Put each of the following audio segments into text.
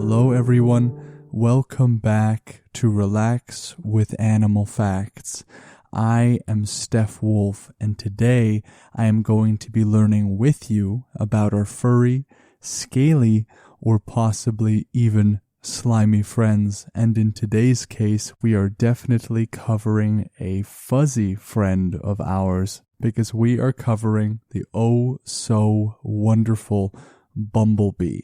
Hello everyone, welcome back to Relax with Animal Facts. I am Stef Wolfe, and today I am going to be learning with you about our furry, scaly, or possibly even slimy friends. And in today's case, we are definitely covering a fuzzy friend of ours because we are covering the oh so wonderful Bumblebee.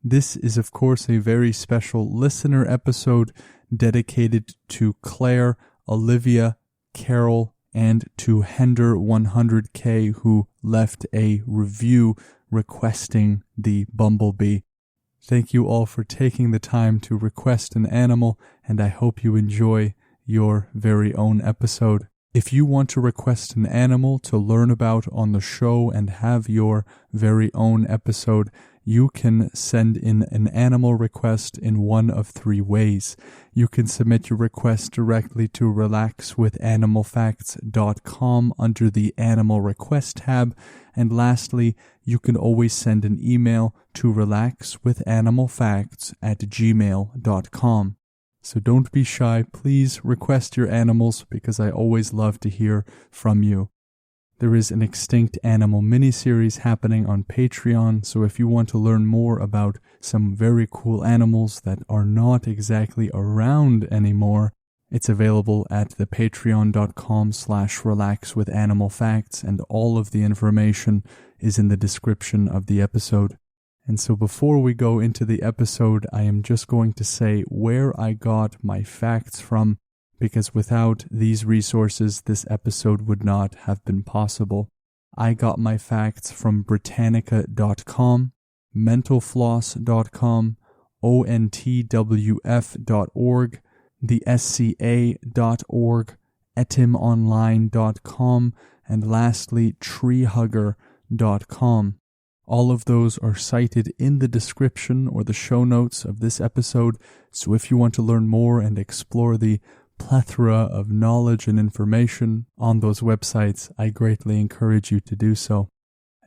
This is, of course, a very special listener episode dedicated to Claire, Olivia, Carol, and to Hender100K, who left a review requesting the Bumblebee. Thank you all for taking the time to request an animal, and I hope you enjoy your very own episode. If you want to request an animal to learn about on the show and have your very own episode, you can send in an animal request in one of three ways. You can submit your request directly to relaxwithanimalfacts.com under the Animal Request tab. And lastly, you can always send an email to relaxwithanimalfacts@gmail.com. So don't be shy, please request your animals because I always love to hear from you. There is an extinct animal miniseries happening on Patreon, so if you want to learn more about some very cool animals that are not exactly around anymore, it's available at the patreon.com/relaxwithanimalfacts, and all of the information is in the description of the episode. And so before we go into the episode, I am just going to say where I got my facts from, because without these resources, this episode would not have been possible. I got my facts from Britannica.com, mentalfloss.com, ontwf.org, the SCA.org, etimonline.com, and lastly, treehugger.com. All of those are cited in the description or the show notes of this episode, so if you want to learn more and explore the plethora of knowledge and information on those websites, I greatly encourage you to do so.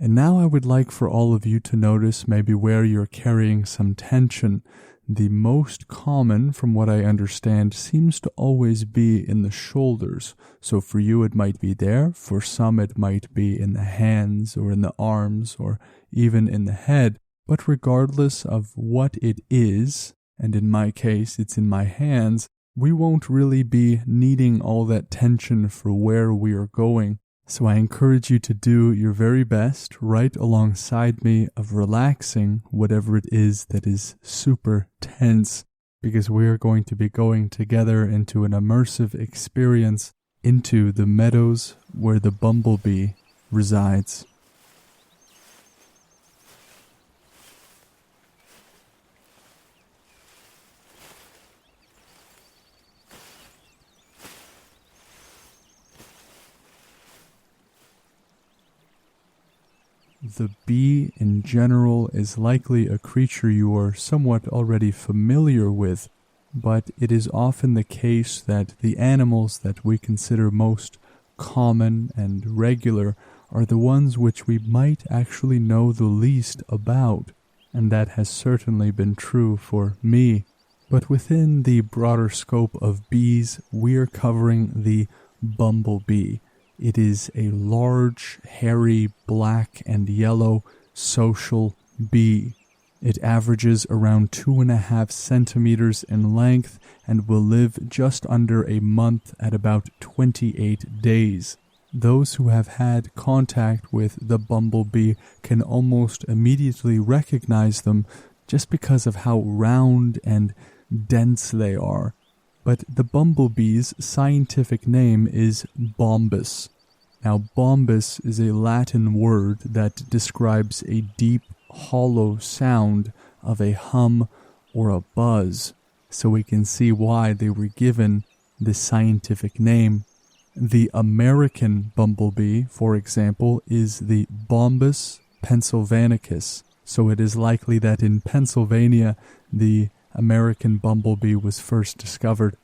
And now I would like for all of you to notice maybe where you're carrying some tension. The most common, from what I understand, seems to always be in the shoulders. So for you it might be there, for some it might be in the hands or in the arms or even in the head. But regardless of what it is, and in my case it's in my hands, we won't really be needing all that tension for where we are going. So I encourage you to do your very best right alongside me of relaxing whatever it is that is super tense, because we are going to be going together into an immersive experience into the meadows where the Bumblebee resides. The bee in general is likely a creature you are somewhat already familiar with, but it is often the case that the animals that we consider most common and regular are the ones which we might actually know the least about, and that has certainly been true for me. But within the broader scope of bees, we are covering the bumblebee. It is a large, hairy, black and yellow social bee. It averages around 2.5 centimeters in length and will live just under a month at about 28 days. Those who have had contact with the bumblebee can almost immediately recognize them just because of how round and dense they are. But the bumblebee's scientific name is bombus. Now, bombus is a Latin word that describes a deep, hollow sound of a hum or a buzz, so we can see why they were given this scientific name. The American bumblebee, for example, is the Bombus pennsylvanicus, so it is likely that in Pennsylvania the American bumblebee was first discovered.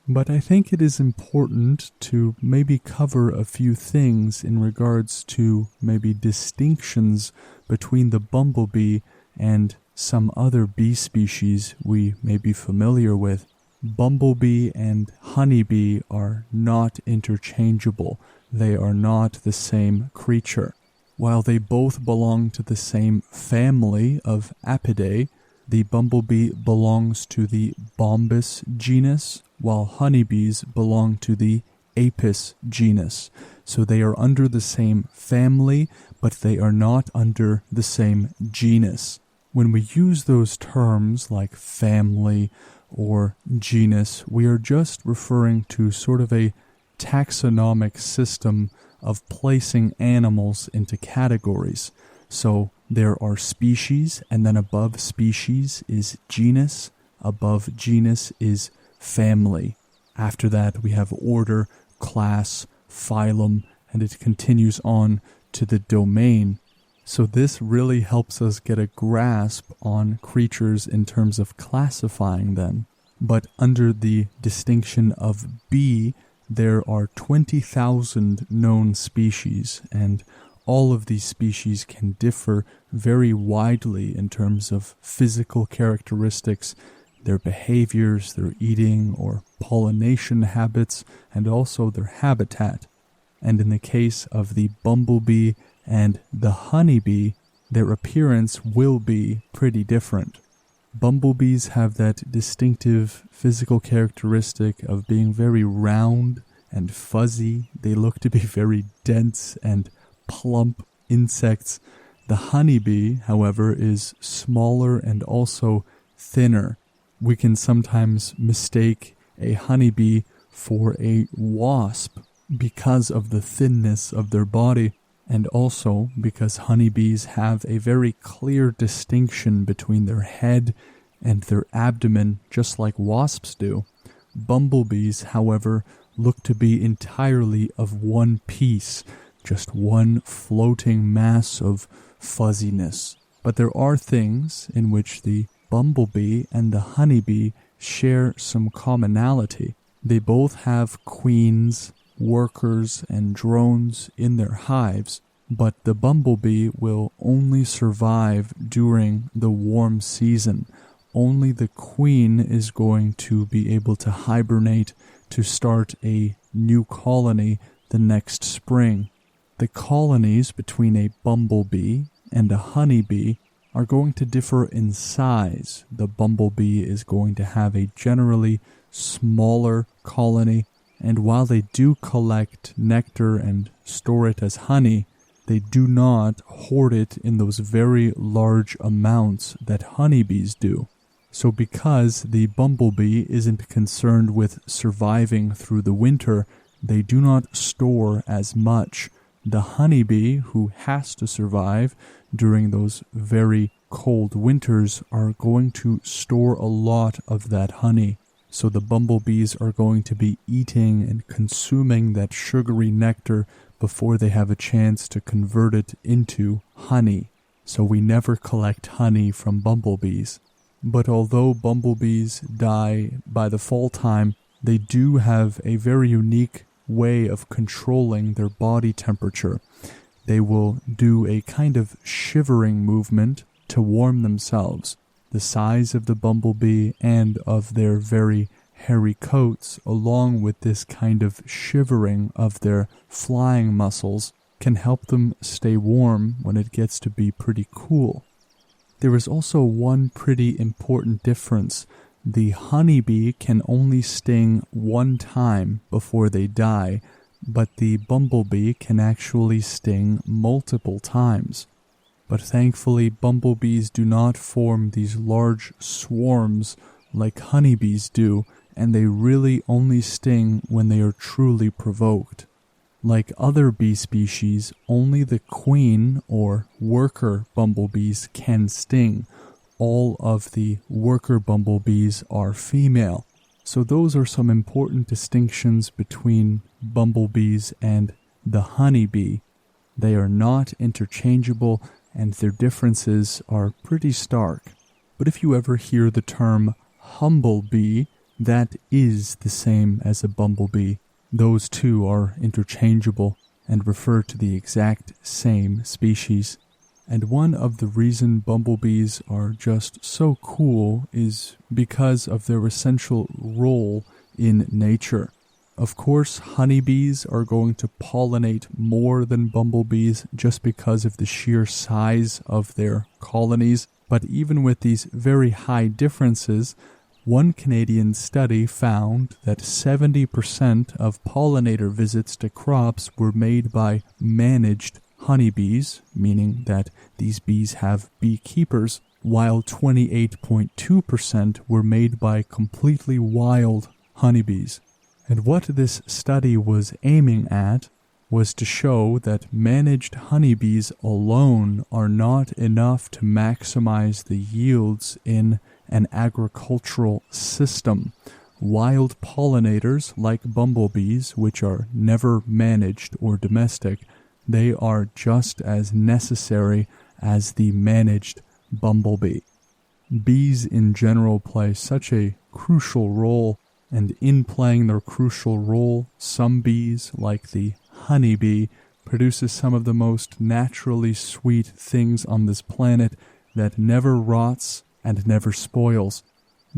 But I think it is important to maybe cover a few things in regards to maybe distinctions between the bumblebee and some other bee species we may be familiar with, bumblebee and honeybee are not interchangeable. They are not the same creature. While they both belong to the same family of Apidae, the bumblebee belongs to the Bombus genus, while honeybees belong to the Apis genus. So they are under the same family, but they are not under the same genus. When we use those terms like family or genus, we are just referring to sort of a taxonomic system of placing animals into categories. So there are species, and then above species is genus, above genus is family. After that we have order, class, phylum, and it continues on to the domain. So this really helps us get a grasp on creatures in terms of classifying them. But under the distinction of bee, there are 20,000 known species, and all of these species can differ very widely in terms of physical characteristics, their behaviors, their eating or pollination habits, and also their habitat. And in the case of the bumblebee and the honeybee, their appearance will be pretty different. Bumblebees have that distinctive physical characteristic of being very round and fuzzy. They look to be very dense and plump insects. The honeybee, however, is smaller and also thinner. We can sometimes mistake a honeybee for a wasp because of the thinness of their body, and also because honeybees have a very clear distinction between their head and their abdomen, just like wasps do. Bumblebees, however, look to be entirely of one piece, just one floating mass of fuzziness. But there are things in which the bumblebee and the honeybee share some commonality. They both have queens, workers, and drones in their hives, but the bumblebee will only survive during the warm season. Only the queen is going to be able to hibernate to start a new colony the next spring. The colonies between a bumblebee and a honeybee are going to differ in size. The bumblebee is going to have a generally smaller colony, and while they do collect nectar and store it as honey, they do not hoard it in those very large amounts that honeybees do. So because the bumblebee isn't concerned with surviving through the winter, they do not store as much. The honeybee, who has to survive during those very cold winters, are going to store a lot of that honey. So the bumblebees are going to be eating and consuming that sugary nectar before they have a chance to convert it into honey. So we never collect honey from bumblebees. But although bumblebees die by the fall time, they do have a very unique way of controlling their body temperature. They will do a kind of shivering movement to warm themselves. The size of the bumblebee and of their very hairy coats, along with this kind of shivering of their flying muscles, can help them stay warm when it gets to be pretty cool. There is also one pretty important difference. The honeybee can only sting one time before they die, but the bumblebee can actually sting multiple times. But thankfully, bumblebees do not form these large swarms like honeybees do, and they really only sting when they are truly provoked. Like other bee species, only the queen or worker bumblebees can sting. All of the worker bumblebees are female. So those are some important distinctions between bumblebees and the honeybee. They are not interchangeable, and their differences are pretty stark. But if you ever hear the term humblebee, that is the same as a bumblebee. Those two are interchangeable and refer to the exact same species. And one of the reason bumblebees are just so cool is because of their essential role in nature. Of course, honeybees are going to pollinate more than bumblebees just because of the sheer size of their colonies. But even with these very high differences, one Canadian study found that 70% of pollinator visits to crops were made by managed honeybees, meaning that these bees have beekeepers, while 28.2% were made by completely wild honeybees. And what this study was aiming at was to show that managed honeybees alone are not enough to maximize the yields in an agricultural system. Wild pollinators like bumblebees, which are never managed or domestic, they are just as necessary as the managed bumblebee. Bees in general play such a crucial role, and in playing their crucial role, some bees, like the honeybee, produces some of the most naturally sweet things on this planet that never rots and never spoils.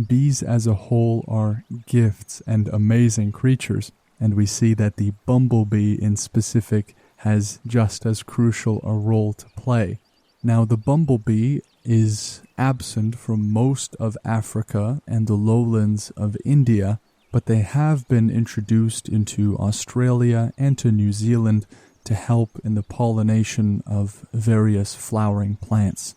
Bees as a whole are gifts and amazing creatures, and we see that the bumblebee in specific has just as crucial a role to play. Now, the bumblebee is absent from most of Africa and the lowlands of India, but they have been introduced into Australia and to New Zealand to help in the pollination of various flowering plants.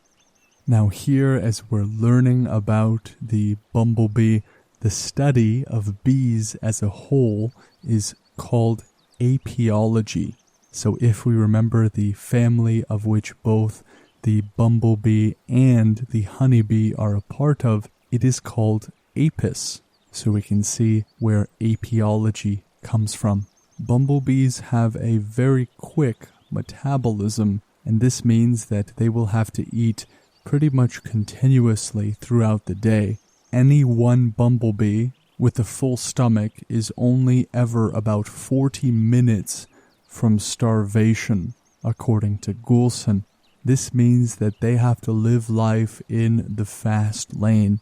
Now here, as we're learning about the bumblebee, the study of bees as a whole is called apiology. So if we remember the family of which both the bumblebee and the honeybee are a part of, it is called apis. So we can see where apiology comes from. Bumblebees have a very quick metabolism, and this means that they will have to eat pretty much continuously throughout the day. Any one bumblebee with a full stomach is only ever about 40 minutes from starvation, according to Goulson. This means that they have to live life in the fast lane.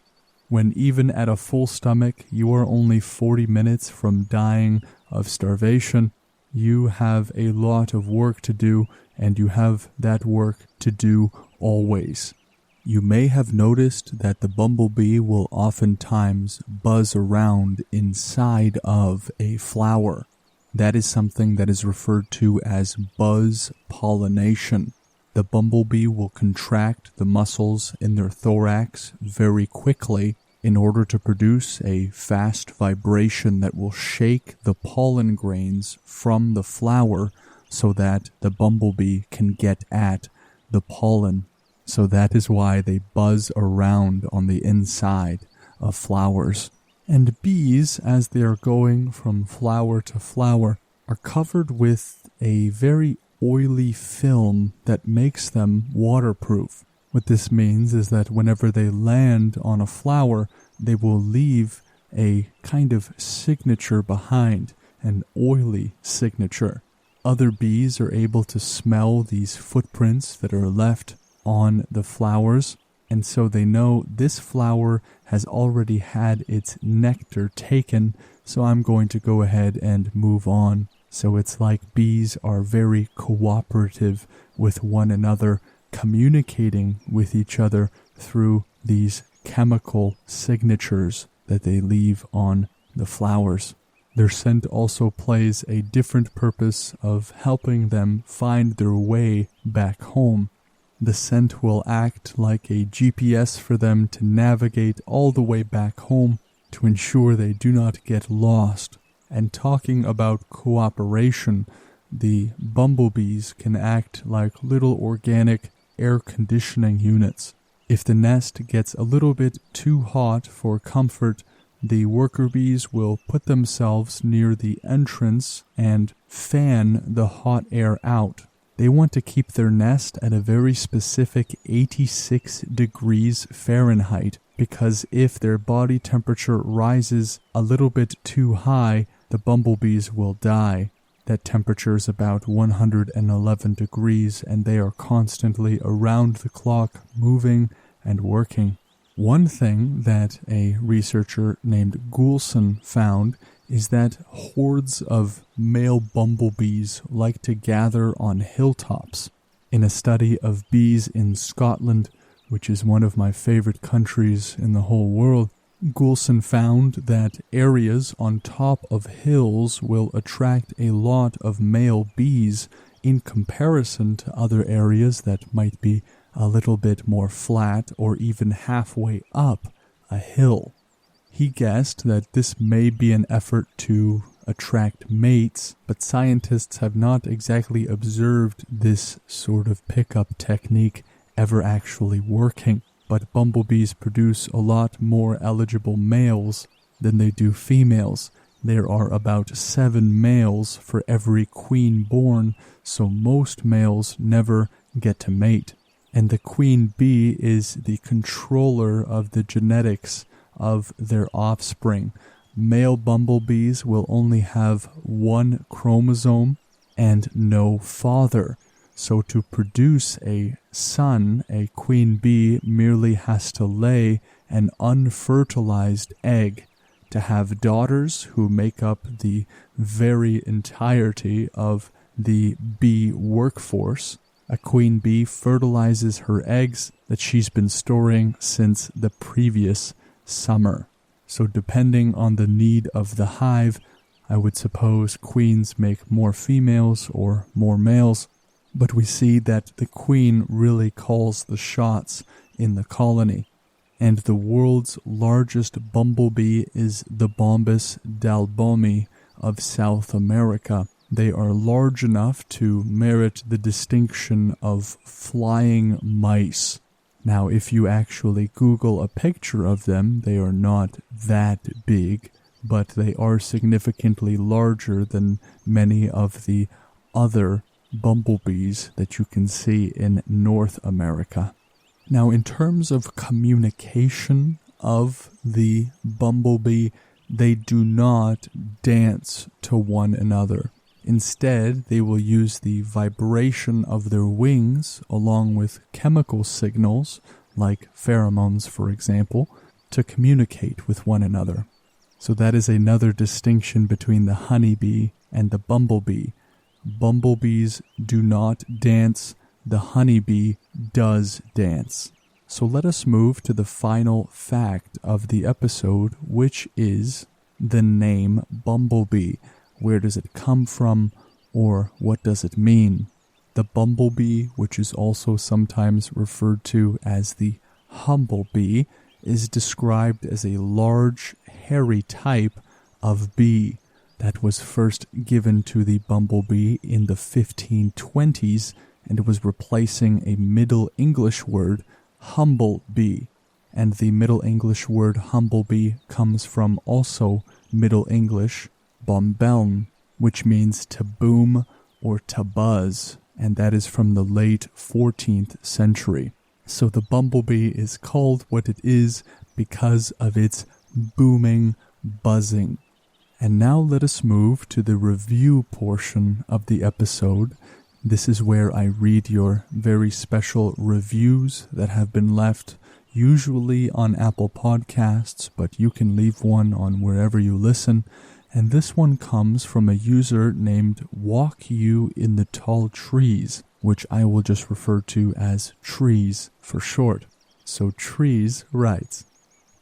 When even at a full stomach, you are only 40 minutes from dying of starvation, you have a lot of work to do, and you have that work to do always. You may have noticed that the bumblebee will oftentimes buzz around inside of a flower. That is something that is referred to as buzz pollination. The bumblebee will contract the muscles in their thorax very quickly in order to produce a fast vibration that will shake the pollen grains from the flower so that the bumblebee can get at the pollen. So that is why they buzz around on the inside of flowers. And bees, as they are going from flower to flower, are covered with a very oily film that makes them waterproof. What this means is that whenever they land on a flower, they will leave a kind of signature behind, an oily signature. Other bees are able to smell these footprints that are left on the flowers, and so they know this flower has already had its nectar taken, so I'm going to go ahead and move on. So it's like bees are very cooperative with one another, communicating with each other through these chemical signatures that they leave on the flowers. Their scent also plays a different purpose of helping them find their way back home. The scent will act like a GPS for them to navigate all the way back home to ensure they do not get lost. And talking about cooperation, the bumblebees can act like little organic air conditioning units. If the nest gets a little bit too hot for comfort, the worker bees will put themselves near the entrance and fan the hot air out. They want to keep their nest at a very specific 86 degrees Fahrenheit because if their body temperature rises a little bit too high, the bumblebees will die. That temperature is about 111 degrees, and they are constantly around the clock, moving and working. One thing that a researcher named Goulson found is that hordes of male bumblebees like to gather on hilltops. In a study of bees in Scotland, which is one of my favorite countries in the whole world, Goulson found that areas on top of hills will attract a lot of male bees in comparison to other areas that might be a little bit more flat or even halfway up a hill. He guessed that this may be an effort to attract mates, but scientists have not exactly observed this sort of pickup technique ever actually working. But bumblebees produce a lot more eligible males than they do females. There are about 7 males for every queen born, so most males never get to mate. And the queen bee is the controller of the genetics of their offspring. Male bumblebees will only have 1 chromosome and no father. So to produce a son, a queen bee merely has to lay an unfertilized egg. To have daughters who make up the very entirety of the bee workforce, a queen bee fertilizes her eggs that she's been storing since the previous summer. So depending on the need of the hive, I would suppose queens make more females or more males. But we see that the queen really calls the shots in the colony. And the world's largest bumblebee is the Bombus dalbomi of South America. They are large enough to merit the distinction of flying mice. Now, if you actually Google a picture of them, they are not that big, but they are significantly larger than many of the other bumblebees that you can see in North America. Now, in terms of communication of the bumblebee, they do not dance to one another. Instead, they will use the vibration of their wings along with chemical signals, like pheromones, for example, to communicate with one another. So that is another distinction between the honeybee and the bumblebee. Bumblebees do not dance, the honeybee does dance. So let us move to the final fact of the episode, which is the name Bumblebee. Where does it come from, or what does it mean? The bumblebee, which is also sometimes referred to as the humblebee, is described as a large, hairy type of bee that was first given to the bumblebee in the 1520s, and it was replacing a Middle English word, humble bee. And the Middle English word humblebee comes from also Middle English bombeln, which means to boom or to buzz, and that is from the late 14th century. So the bumblebee is called what it is because of its booming, buzzing. And now let us move to the review portion of the episode. This is where I read your very special reviews that have been left, usually on Apple Podcasts, but you can leave one on wherever you listen. And this one comes from a user named Walk You in the Tall Trees, which I will just refer to as Trees for short. So Trees writes,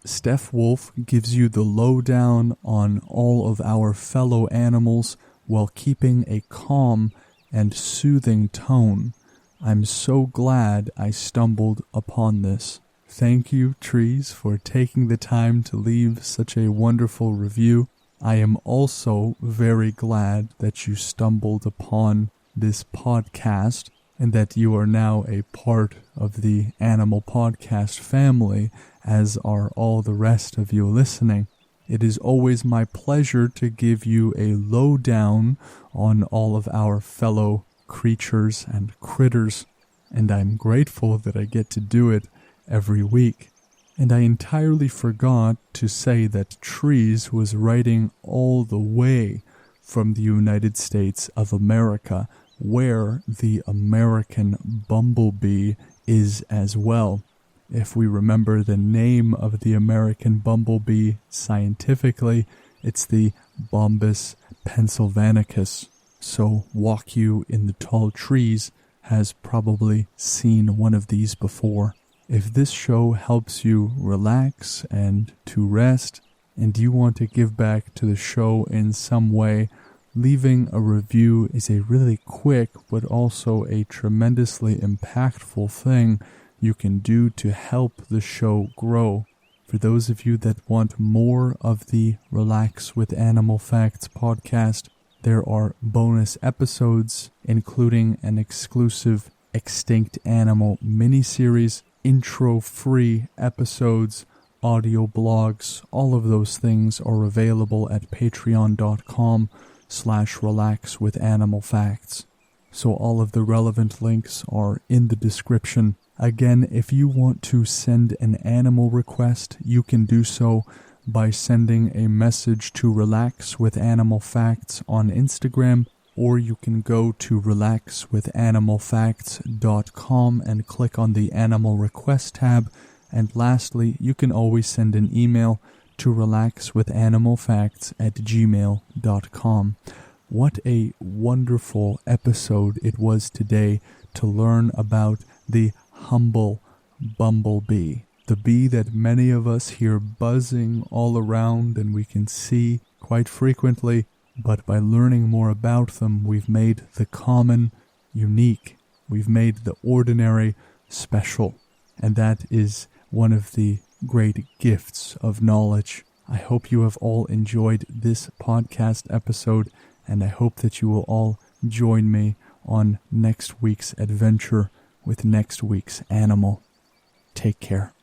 Stef Wolfe gives you the lowdown on all of our fellow animals while keeping a calm and soothing tone. I'm so glad I stumbled upon this. Thank you, Trees, for taking the time to leave such a wonderful review. I am also very glad that you stumbled upon this podcast and that you are now a part of the Animal Podcast family, as are all the rest of you listening. It is always my pleasure to give you a lowdown on all of our fellow creatures and critters, and I'm grateful that I get to do it every week. And I entirely forgot to say that Trees was writing all the way from the United States of America, where the American bumblebee is as well. If we remember the name of the American bumblebee scientifically, it's the Bombus pennsylvanicus. So Walk You in the Tall Trees has probably seen one of these before. If this show helps you relax and to rest, and you want to give back to the show in some way, leaving a review is a really quick but also a tremendously impactful thing you can do to help the show grow. For those of you that want more of the Relax with Animal Facts podcast, there are bonus episodes, including an exclusive Extinct Animal miniseries, intro-free episodes, audio blogs. All of those things are available at patreon.com/relaxwithanimalfacts. So all of the relevant links are in the description. Again, if you want to send an animal request, you can do so by sending a message to Relax with Animal Facts on Instagram, or you can go to relaxwithanimalfacts.com and click on the Animal Request tab. And lastly, you can always send an email to relaxwithanimalfacts@gmail.com. What a wonderful episode it was today to learn about the humble bumblebee. The bee that many of us hear buzzing all around and we can see quite frequently, but by learning more about them, we've made the common unique. We've made the ordinary special. And that is one of the great gifts of knowledge. I hope you have all enjoyed this podcast episode, and I hope that you will all join me on next week's adventure with next week's animal. Take care.